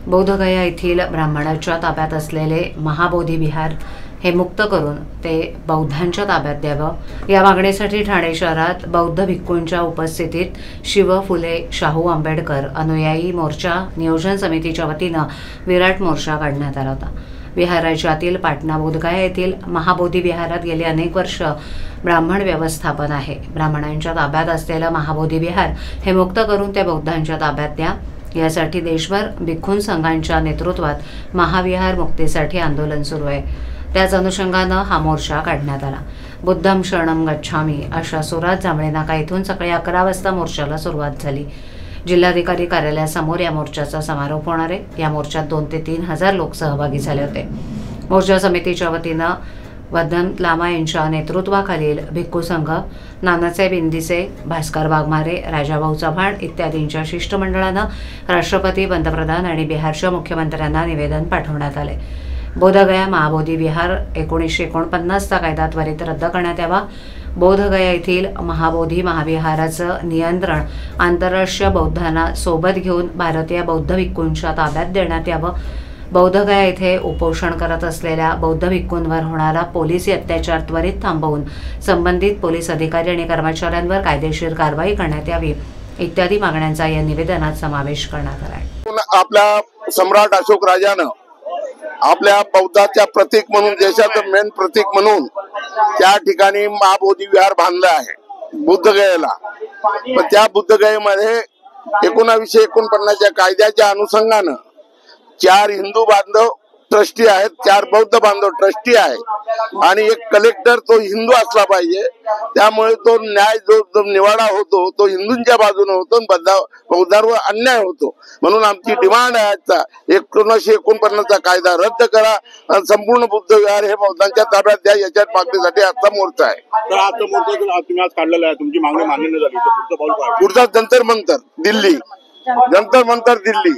बोधगया येथील ब्राह्मणाच्या ताब्यात असलेले महाबोधी विहार हे मुक्त करून ते बौद्धांच्या ताब्यात द्यावं या मागणीसाठी ठाणे शहरात बौद्ध भिक्खूंच्या उपस्थितीत शिव फुले शाहू आंबेडकर अनुयायी मोर्चा नियोजन समितीच्या वतीनं विराट मोर्चा काढण्यात आला होता। बिहार राज्यातील पाटणा बोधगया येथील महाबोधी विहारात गेली अनेक वर्ष ब्राह्मण व्यवस्थापन आहे। ब्राह्मणांच्या ताब्यात असलेलं महाबोधी विहार हे मुक्त करून ते बौद्धांच्या ताब्यात द्या यासाठी देशभर भिक्खू संघांच्या नेतृत्वात महाविहार मुक्तीसाठी आंदोलन सुरू आहे। त्याच अनुषंगानं हा मोर्चा काढण्यात आला। बुद्धम शरणम गच्छामी अशा सुरात जांभळे नाका इथून सकाळी 11 वाजता मोर्चाला सुरुवात झाली। जिल्हाधिकारी कार्यालयासमोर या मोर्चाचा समारोप होणार आहे। या मोर्चात 2 ते 3 हजार लोक सहभागी झाले होते। मोर्चा समितीच्या वतीनं वदन लामा यांच्या नेतृत्वाखालील भिक्खू संघ, नानासाहेब इंदिसे, भास्कर वाघमारे, राजाभाऊ चव्हाण इत्यादींच्या शिष्टमंडळानं राष्ट्रपती, पंतप्रधान आणि बिहारच्या मुख्यमंत्र्यांना निवेदन पाठवण्यात आले। बोधगया महाबोधी विहार 1949चा कायदा त्वरित रद्द करण्यात यावा। बोधगया येथील महाबोधी महाविहाराचं नियंत्रण आंतरराष्ट्रीय बौद्धांना सोबत घेऊन भारतीय बौद्ध भिक्खूंच्या ताब्यात देण्यात यावं। बोधगया येथे उपोषण करत असलेल्या बौद्ध भिक्खूंवर होणारा पोलिसी अत्याचार त्वरित थांबवून संबंधित पोलीस अधिकारी आणि कर्मचाऱ्यांवर कायदेशीर कारवाई करण्यात यावी इत्यादी मागण्यांचा या निवेदनात समावेश करण्यात आला आहे। आपल्या सम्राट अशोक राजानं आपल्या बौद्धाच्या प्रतीक म्हणून, देशाचं मेन प्रतीक म्हणून त्या ठिकाणी महाबोधी विहार बांधलं आहे बुद्धगयेला। पण त्या बुद्धगयेमध्ये 1949च्या कायद्याच्या अनुषंगानं 4 हिंदू बांधव ट्रस्टी आहेत, 4 बौद्ध बांधव ट्रस्टी आहेत आणि एक कलेक्टर तो हिंदू असला पाहिजे। त्यामुळे तो न्याय जो निवाडा होतो तो हिंदूंच्या बाजूने होतो, बौद्धांवर अन्याय होतो। म्हणून आमची डिमांड आहे 1949चा कायदा रद्द करा आणि संपूर्ण बुद्ध विहार हे बौद्धांच्या ताब्यात द्या याच्या मागणीसाठी आजचा मोर्चा आहे। तर आजचा मोर्चा तुम्ही आज काढलेला आहे, तुमची मागणी मान्य नाही झाली, पुढचा जंतर मंतर दिल्ली, जंतर मंतर दिल्ली।